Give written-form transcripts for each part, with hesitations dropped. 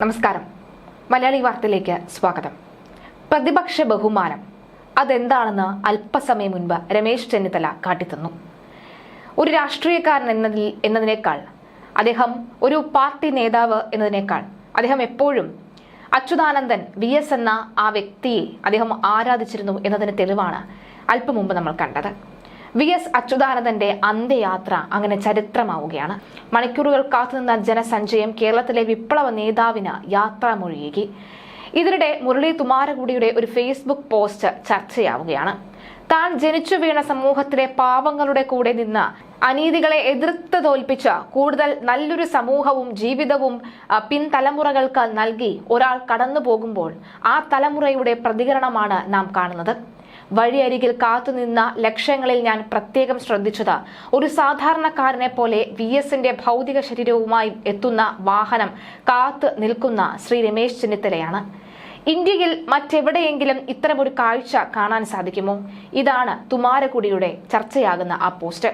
നമസ്കാരം. മലയാളി വാർത്തയിലേക്ക് സ്വാഗതം. പ്രതിപക്ഷ ബഹുമാനം അതെന്താണെന്ന് അല്പസമയം മുൻപ് രമേശ് ചെന്നിത്തല കാട്ടിത്തന്നു. ഒരു രാഷ്ട്രീയക്കാരൻ എന്നതിനേക്കാൾ, അദ്ദേഹം ഒരു പാർട്ടി നേതാവ് എന്നതിനേക്കാൾ അദ്ദേഹം എപ്പോഴും അച്യുതാനന്ദൻ VS എന്ന ആ വ്യക്തിയെ അദ്ദേഹം ആരാധിച്ചിരുന്നു എന്നതിന് തെളിവാണ് അല്പം മുമ്പ് നമ്മൾ കണ്ടത്. VS അച്യുതാനന്ദന്റെ അന്ത്യയാത്ര അങ്ങനെ ചരിത്രമാവുകയാണ്. മണിക്കൂറുകൾ കാത്തുനിന്ന ജനസഞ്ചയം കേരളത്തിലെ വിപ്ലവ നേതാവിന് യാത്രാമൊഴിയേകി. ഇതിനിടെ മുരളി തുമാരകുടിയുടെ ഒരു ഫേസ്ബുക്ക് പോസ്റ്റ് ചർച്ചയാവുകയാണ്. താൻ ജനിച്ചു വീണ സമൂഹത്തിലെ പാവങ്ങളുടെ കൂടെ നിന്ന് അനീതികളെ എതിർത്ത് തോൽപ്പിച്ച് കൂടുതൽ നല്ലൊരു സമൂഹവും ജീവിതവും പിൻതലമുറകൾക്ക് നൽകി ഒരാൾ കടന്നു പോകുമ്പോൾ ആ തലമുറയുടെ പ്രതികരണമാണ് നാം കാണുന്നത്. വഴിയരികിൽ കാത്തുനിന്ന ലക്ഷ്യങ്ങളിൽ ഞാൻ പ്രത്യേകം ശ്രദ്ധിച്ചത് ഒരു സാധാരണക്കാരനെ പോലെ VSന്റെ ഭൗതിക ശരീരവുമായി എത്തുന്ന വാഹനം കാത്തു നിൽക്കുന്ന ശ്രീ രമേശ് ചെന്നിത്തലയാണ്. ഇന്ത്യയിൽ മറ്റെവിടെയെങ്കിലും ഇത്തരമൊരു കാഴ്ച കാണാൻ സാധിക്കുമോ? ഇതാണ് തുമാരകുടിയുടെ ചർച്ചയാകുന്ന ആ പോസ്റ്റ്.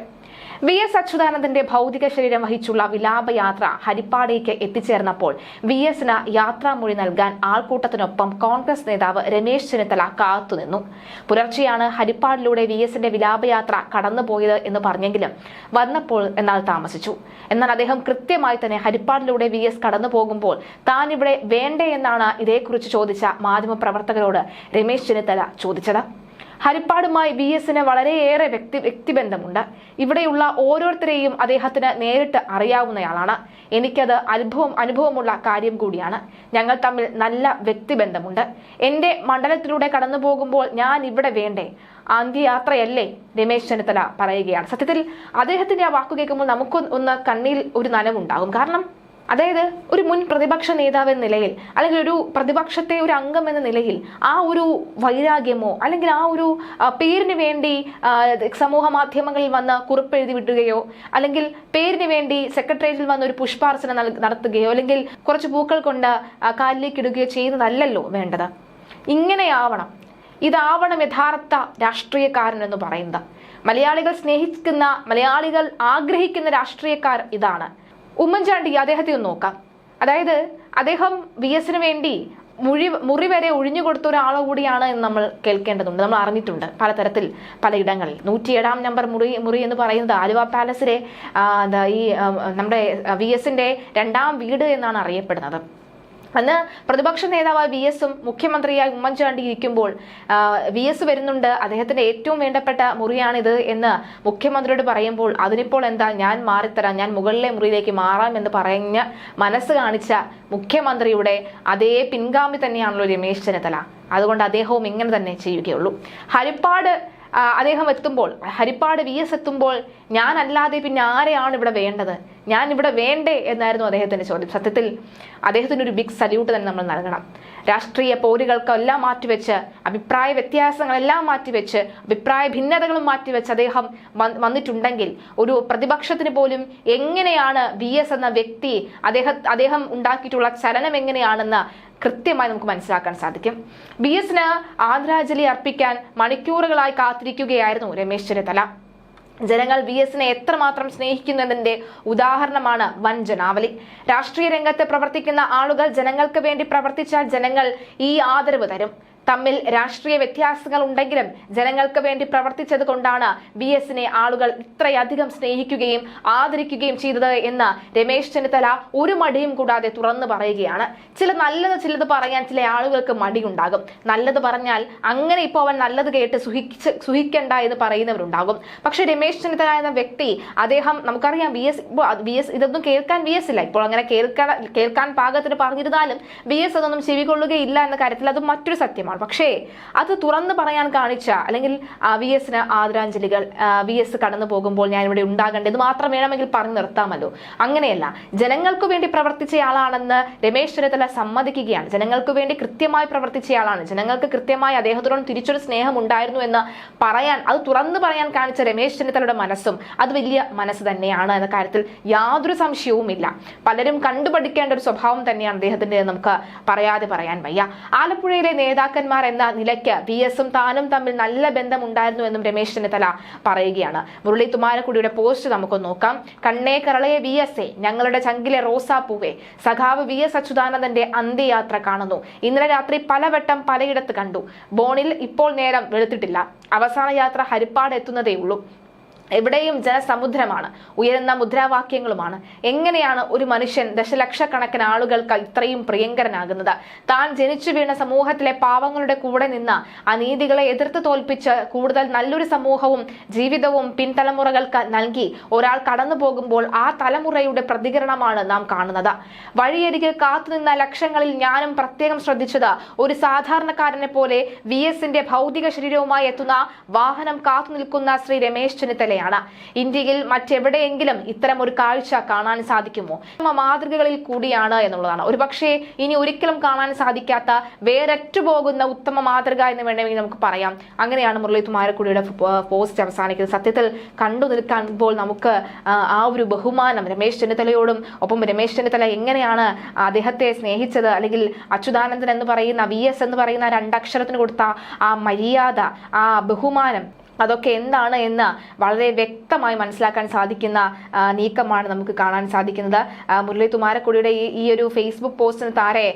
VS അച്യുതാനന്ദന്റെ ഭൗതിക ശരീരം വഹിച്ചുള്ള വിലാപയാത്ര ഹരിപ്പാടേക്ക് എത്തിച്ചേർന്നപ്പോൾ VSന് യാത്രാമൊഴി നൽകാൻ ആൾക്കൂട്ടത്തിനൊപ്പം കോൺഗ്രസ് നേതാവ് രമേശ് ചെന്നിത്തല കാത്തുനിന്നു. പുലർച്ചെയാണ് ഹരിപ്പാടിലൂടെ VSന്റെ വിലാപയാത്ര കടന്നുപോയത് എന്ന് പറഞ്ഞെങ്കിലും വന്നപ്പോൾ എന്നാൽ താമസിച്ചു. എന്നാൽ അദ്ദേഹം കൃത്യമായി തന്നെ ഹരിപ്പാടിലൂടെ VS കടന്നു പോകുമ്പോൾ താൻ ഇവിടെ വേണ്ടേ എന്നാണ് ഇതേക്കുറിച്ച് ചോദിച്ച മാധ്യമപ്രവർത്തകരോട് രമേശ് ചെന്നിത്തല ചോദിച്ചത്. ഹരിപ്പാടുമായി VSന് വളരെയേറെ വ്യക്തിബന്ധമുണ്ട്. ഇവിടെയുള്ള ഓരോരുത്തരെയും അദ്ദേഹത്തിന് നേരിട്ട് അറിയാവുന്നയാളാണ്. എനിക്കത് അനുഭവമുള്ള കാര്യം കൂടിയാണ്. ഞങ്ങൾ തമ്മിൽ നല്ല വ്യക്തിബന്ധമുണ്ട്. എൻ്റെ മണ്ഡലത്തിലൂടെ കടന്നു പോകുമ്പോൾ ഞാൻ ഇവിടെ വേണ്ടേ? അന്ത്യയാത്രയല്ലേ? രമേശ് ചെന്നിത്തല പറയുകയാണ്. സത്യത്തിൽ അദ്ദേഹത്തിന്റെ ആ വാക്കു കേൾക്കുമ്പോൾ നമുക്ക് ഒന്ന് കണ്ണിൽ ഒരു നനവുണ്ടാകും. കാരണം അതായത് ഒരു മുൻ പ്രതിപക്ഷ നേതാവ് എന്ന നിലയിൽ, അല്ലെങ്കിൽ ഒരു പ്രതിപക്ഷത്തെ ഒരു അംഗം എന്ന നിലയിൽ ആ ഒരു വൈരാഗ്യമോ അല്ലെങ്കിൽ ആ ഒരു പേരിന് വേണ്ടി സമൂഹ മാധ്യമങ്ങളിൽ വന്ന് കുറിപ്പെഴുതി വിടുകയോ, അല്ലെങ്കിൽ പേരിന് വേണ്ടി സെക്രട്ടേറിയറ്റിൽ വന്ന് ഒരു പുഷ്പാർച്ചന നടത്തുകയോ, അല്ലെങ്കിൽ കുറച്ച് പൂക്കൾ കൊണ്ട് കാലിലേക്ക് ഇടുകയോ ചെയ്യുന്നതല്ലല്ലോ വേണ്ടത്. ഇങ്ങനെയാവണം, ഇതാവണം യഥാർത്ഥ രാഷ്ട്രീയക്കാരൻ എന്ന് പറയുന്നത്. മലയാളികൾ സ്നേഹിക്കുന്ന, മലയാളികൾ ആഗ്രഹിക്കുന്ന രാഷ്ട്രീയക്കാർ ഇതാണ്. ഉമ്മൻചാണ്ടി, അദ്ദേഹത്തെ ഒന്ന് നോക്കാം. അതായത് അദ്ദേഹം VSന് വേണ്ടി മുറി വരെ ഒഴിഞ്ഞു കൊടുത്ത ഒരാളെ കൂടിയാണ് എന്ന് നമ്മൾ കേൾക്കേണ്ടതുണ്ട്, നമ്മൾ അറിഞ്ഞിട്ടുണ്ട് പലതരത്തിൽ പലയിടങ്ങളിൽ. 107-ാം നമ്പർ മുറി എന്ന് പറയുന്നത് ആലുവ പാലസിലെ ഈ നമ്മുടെ VSന്റെ രണ്ടാം വീട് എന്നാണ് അറിയപ്പെടുന്നത്. അന്ന് പ്രതിപക്ഷ നേതാവായ VSും മുഖ്യമന്ത്രിയായി ഉമ്മൻചാണ്ടി ഇരിക്കുമ്പോൾ VS വരുന്നുണ്ട്, അദ്ദേഹത്തിന്റെ ഏറ്റവും വേണ്ടപ്പെട്ട മുറിയാണിത് എന്ന് മുഖ്യമന്ത്രിയോട് പറയുമ്പോൾ അതിനിപ്പോൾ എന്താ, ഞാൻ മാറിത്തരാം, ഞാൻ മുകളിലെ മുറിയിലേക്ക് മാറാം എന്ന് പറഞ്ഞ് മനസ്സ് കാണിച്ച മുഖ്യമന്ത്രിയുടെ അതേ പിൻഗാമി തന്നെയാണല്ലോ രമേശ് ചെന്നിത്തല. അതുകൊണ്ട് അദ്ദേഹവും ഇങ്ങനെ തന്നെ ചെയ്യുകയുള്ളൂ. അദ്ദേഹം എത്തുമ്പോൾ, ഹരിപ്പാട് VS എത്തുമ്പോൾ ഞാനല്ലാതെ പിന്നെ ആരെയാണ് ഇവിടെ വേണ്ടത്, ഞാൻ ഇവിടെ വേണ്ടേ എന്നായിരുന്നു അദ്ദേഹത്തിന്റെ ചോദ്യം. സത്യത്തിൽ അദ്ദേഹത്തിന് ഒരു ബിഗ് സല്യൂട്ട് തന്നെ നമ്മൾ നൽകണം. രാഷ്ട്രീയ പോരുകൾക്കെല്ലാം മാറ്റിവെച്ച്, അഭിപ്രായ വ്യത്യാസങ്ങളെല്ലാം മാറ്റിവെച്ച്, അഭിപ്രായ ഭിന്നതകളും മാറ്റിവെച്ച് അദ്ദേഹം വന്നിട്ടുണ്ടെങ്കിൽ ഒരു പ്രതിപക്ഷത്തിന് പോലും എങ്ങനെയാണ് VS എന്ന വ്യക്തി, അദ്ദേഹം ഉണ്ടാക്കിയിട്ടുള്ള ചലനം എങ്ങനെയാണെന്ന് കൃത്യമായി നമുക്ക് മനസ്സിലാക്കാൻ സാധിക്കും. VSന് ആദരാഞ്ജലി അർപ്പിക്കാൻ മണിക്കൂറുകളായി കാത്തിരിക്കുകയായിരുന്നു രമേശ് ചെന്നിത്തല. ജനങ്ങൾ VSനെ എത്രമാത്രം സ്നേഹിക്കുന്നതിന്റെ ഉദാഹരണമാണ് വൻ ജനാവലി. രാഷ്ട്രീയ രംഗത്ത് പ്രവർത്തിക്കുന്ന ആളുകൾ ജനങ്ങൾക്ക് വേണ്ടി പ്രവർത്തിച്ചാൽ ജനങ്ങൾ ഈ ആദരവ് തരും. തമ്മിൽ രാഷ്ട്രീയ വ്യത്യാസങ്ങൾ ഉണ്ടെങ്കിലും ജനങ്ങൾക്ക് വേണ്ടി പ്രവർത്തിച്ചത് കൊണ്ടാണ് VSനെ ആളുകൾ ഇത്രയധികം സ്നേഹിക്കുകയും ആദരിക്കുകയും ചെയ്തത് എന്ന് രമേശ് ചെന്നിത്തല ഒരു മടിയും കൂടാതെ തുറന്നു പറയുകയാണ്. ചിലത് പറയാൻ ചില ആളുകൾക്ക് മടിയുണ്ടാകും. നല്ലത് പറഞ്ഞാൽ അങ്ങനെ ഇപ്പോൾ അവൻ നല്ലത് കേട്ട് സുഖിക്കണ്ട എന്ന് പറയുന്നവരുണ്ടാകും. പക്ഷെ രമേശ് ചെന്നിത്തല എന്ന വ്യക്തി, അദ്ദേഹം നമുക്കറിയാം VS ഇതൊന്നും കേൾക്കാൻ VS ഇല്ല. ഇപ്പോൾ അങ്ങനെ കേൾക്കാൻ പാകത്തിന് പറഞ്ഞിരുന്നാലും VS അതൊന്നും ചെവികൊള്ളുകയില്ല എന്ന കാര്യത്തിൽ അത് മറ്റൊരു സത്യമാണ്. പക്ഷേ അത് തുറന്നു പറയാൻ കാണിച്ച, അല്ലെങ്കിൽ VSന് ആദരാഞ്ജലികൾ, VS കടന്നു പോകുമ്പോൾ ഞാൻ ഇവിടെ ഉണ്ടാകേണ്ടത് മാത്രം വേണമെങ്കിൽ പറഞ്ഞു നിർത്താമല്ലോ. അങ്ങനെയല്ല, ജനങ്ങൾക്ക് വേണ്ടി പ്രവർത്തിച്ചയാളാണെന്ന് രമേശ് ചെന്നിത്തല സമ്മതിക്കുകയാണ്. ജനങ്ങൾക്ക് വേണ്ടി കൃത്യമായി പ്രവർത്തിച്ചയാളാണ്. ജനങ്ങൾക്ക് കൃത്യമായി അദ്ദേഹത്തോടും തിരിച്ചൊരു സ്നേഹം ഉണ്ടായിരുന്നു എന്ന് പറയാൻ, അത് തുറന്നു പറയാൻ കാണിച്ച രമേശ് ചെന്നിത്തലയുടെ മനസ്സും അത് വലിയ മനസ്സ് തന്നെയാണ് എന്ന കാര്യത്തിൽ യാതൊരു സംശയവുമില്ല. പലരും കണ്ടുപഠിക്കേണ്ട ഒരു സ്വഭാവം തന്നെയാണ് അദ്ദേഹത്തിന്റെ, നമുക്ക് പറയാതെ പറയാൻ വയ്യ. ആലപ്പുഴയിലെ നേതാക്കന്മാർ അച്ഛന്മാർ എന്ന നിലയ്ക്ക് VS-ഉം താനും തമ്മിൽ നല്ല ബന്ധമുണ്ടായിരുന്നു എന്നും രമേശ് ചെന്നിത്തല പറയുകയാണ്. മുരളി തുമ്മാരക്കുടിയുടെ പോസ്റ്റ് നമുക്ക് നോക്കാം. കണ്ണേ കരളയെ VS-എ, ഞങ്ങളുടെ ചങ്കിലെ റോസാപ്പൂവേ, സഖാവ് VS അച്യുതാനന്ദന്റെ അന്ത്യയാത്ര കാണുന്നു. ഇന്നലെ രാത്രി പലവട്ടം പലയിടത്ത് കണ്ടു. ബോണിൽ ഇപ്പോൾ നേരം വെളുത്തിട്ടില്ല. അവസാന യാത്ര ഹരിപ്പാട് എത്തുന്നതേ ഉള്ളൂ. എവിടെയും ജനസമുദ്രമാണ്, ഉയരുന്ന മുദ്രാവാക്യങ്ങളുമാണ്. എങ്ങനെയാണ് ഒരു മനുഷ്യൻ ദശലക്ഷക്കണക്കിന് ആളുകൾക്ക് ഇത്രയും പ്രിയങ്കരനാകുന്നത്? താൻ ജനിച്ചു വീണ സമൂഹത്തിലെ പാവങ്ങളുടെ കൂടെ നിന്ന് അനീതികളെ എതിർത്ത് തോൽപ്പിച്ച് കൂടുതൽ നല്ലൊരു സമൂഹവും ജീവിതവും പിൻതലമുറകൾക്ക് നൽകി ഒരാൾ കടന്നു പോകുമ്പോൾ ആ തലമുറയുടെ പ്രതികരണമാണ് നാം കാണുന്നത്. വഴിയരികിൽ കാത്തുനിന്ന ലക്ഷങ്ങളിൽ ഞാനും പ്രത്യേകം ശ്രദ്ധിച്ചത് ഒരു സാധാരണക്കാരനെ പോലെ VS-ന്റെ ഭൗതിക ശരീരവുമായി എത്തുന്ന വാഹനം കാത്തു നിൽക്കുന്ന ശ്രീ രമേശ് ചെന്നിത്തല. ഇന്ത്യയിൽ മറ്റെവിടെയെങ്കിലും ഇത്തരം ഒരു കാഴ്ച കാണാൻ സാധിക്കുമോ? മാതൃകകളിൽ കൂടിയാണ് എന്നുള്ളതാണ്. ഒരുപക്ഷെ ഇനി ഒരിക്കലും കാണാൻ സാധിക്കാത്ത വേരറ്റുപോകുന്ന ഉത്തമ മാതൃക എന്ന് വേണമെങ്കിൽ നമുക്ക് പറയാം. അങ്ങനെയാണ് മുരളി തുമ്മാരക്കുടിയുടെ പോസ്റ്റ് അവസാനിക്കുന്നത്. സത്യത്തിൽ കണ്ടു നിൽക്കുമ്പോൾ നമുക്ക് ആ ഒരു ബഹുമാനം രമേശ് ചെന്നിത്തലയോടും, ഒപ്പം രമേശ് ചെന്നിത്തല എങ്ങനെയാണ് അദ്ദേഹത്തെ സ്നേഹിച്ചത്, അല്ലെങ്കിൽ അച്യുതാനന്ദൻ എന്ന് പറയുന്ന VS എന്ന് പറയുന്ന രണ്ടക്ഷരത്തിന് കൊടുത്ത ആ മര്യാദ, ആ ബഹുമാനം, അതൊക്കെ എന്താണ് എന്ന് വളരെ വ്യക്തമായി മനസ്സിലാക്കാൻ സാധിക്കുന്ന നീക്കമാണ് നമുക്ക് കാണാൻ സാധിക്കുന്നത്. മുരളി തുമ്മാരക്കുടിയുടെ ഈ ഒരു ഫേസ്ബുക്ക് പോസ്റ്റിന് താഴെ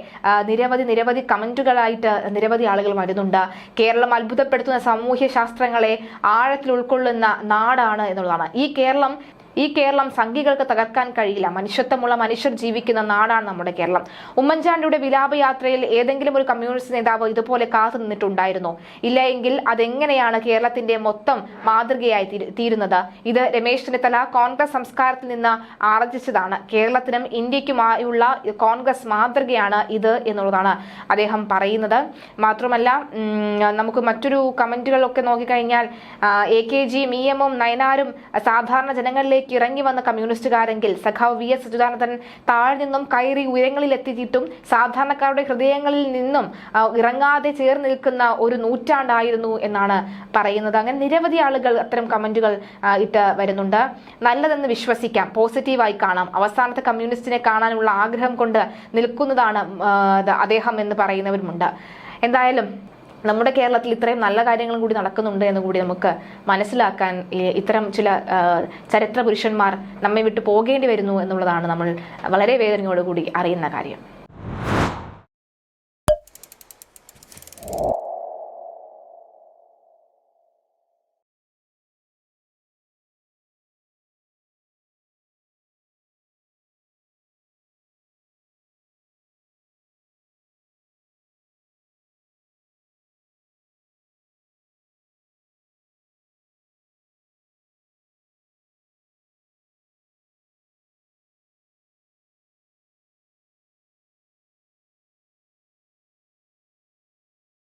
നിരവധി കമന്റുകളായിട്ട് നിരവധി ആളുകൾ വരുന്നുണ്ട്. കേരളം അത്ഭുതപ്പെടുത്തുന്ന സാമൂഹ്യ ശാസ്ത്രങ്ങളെ ആഴത്തിൽ ഉൾക്കൊള്ളുന്ന നാടാണ് എന്നുള്ളതാണ്. ഈ കേരളം സംഘികൾക്ക് തകർക്കാൻ കഴിയില്ല. മനുഷ്യത്വമുള്ള മനുഷ്യർ ജീവിക്കുന്ന നാടാണ് നമ്മുടെ കേരളം. ഉമ്മൻചാണ്ടിയുടെ വിലാപയാത്രയിൽ ഏതെങ്കിലും ഒരു കമ്മ്യൂണിസ്റ്റ് നേതാവ് ഇതുപോലെ കാത്തു നിന്നിട്ടുണ്ടായിരുന്നോ? ഇല്ല എങ്കിൽ അതെങ്ങനെയാണ് കേരളത്തിന്റെ മൊത്തം മാതൃകയായി തീരുന്നത്? ഇത് രമേശ് ചെന്നിത്തല കോൺഗ്രസ് സംസ്കാരത്തിൽ നിന്ന് ആർജിച്ചതാണ്. കേരളത്തിനും ഇന്ത്യക്കുമായുള്ള കോൺഗ്രസ് മാതൃകയാണ് ഇത് എന്നുള്ളതാണ് അദ്ദേഹം പറയുന്നത്. മാത്രമല്ല, നമുക്ക് മറ്റൊരു കമന്റുകളൊക്കെ നോക്കിക്കഴിഞ്ഞാൽ AKG, മിയമും നയനാരും സാധാരണ ജനങ്ങളിലേക്ക് ഇറങ്ങി വന്ന കമ്മ്യൂണിസ്റ്റുകാരെങ്കിൽ സഖാവ് VS അച്യുതാനന്ദൻ താഴെ നിന്നും കയറി ഉയരങ്ങളിൽ എത്തിയിട്ടും സാധാരണക്കാരുടെ ഹൃദയങ്ങളിൽ നിന്നും ഇറങ്ങാതെ ചേർന്ന് നിൽക്കുന്ന ഒരു നൂറ്റാണ്ടായിരുന്നു എന്നാണ് പറയുന്നത്. അങ്ങനെ നിരവധി ആളുകൾ അത്തരം കമന്റുകൾ ഇട്ട് വരുന്നുണ്ട്. നല്ലതെന്ന് വിശ്വസിക്കാം, പോസിറ്റീവായി കാണാം, അവസാനത്തെ കമ്മ്യൂണിസ്റ്റിനെ കാണാനുള്ള ആഗ്രഹം കൊണ്ട് നിൽക്കുന്നതാണ് അദ്ദേഹം എന്ന് പറയുന്നവരുമുണ്ട്. എന്തായാലും നമ്മുടെ കേരളത്തിൽ ഇത്രയും നല്ല കാര്യങ്ങളും കൂടി നടക്കുന്നുണ്ട് എന്ന് കൂടി നമുക്ക് മനസ്സിലാക്കാൻ ഇത്തരം ചില ചരിത്ര പുരുഷന്മാർ നമ്മെ വിട്ടു പോകേണ്ടി വരുന്നു എന്നുള്ളതാണ് നമ്മൾ വളരെ വേദനയോടുകൂടി അറിയുന്ന കാര്യം.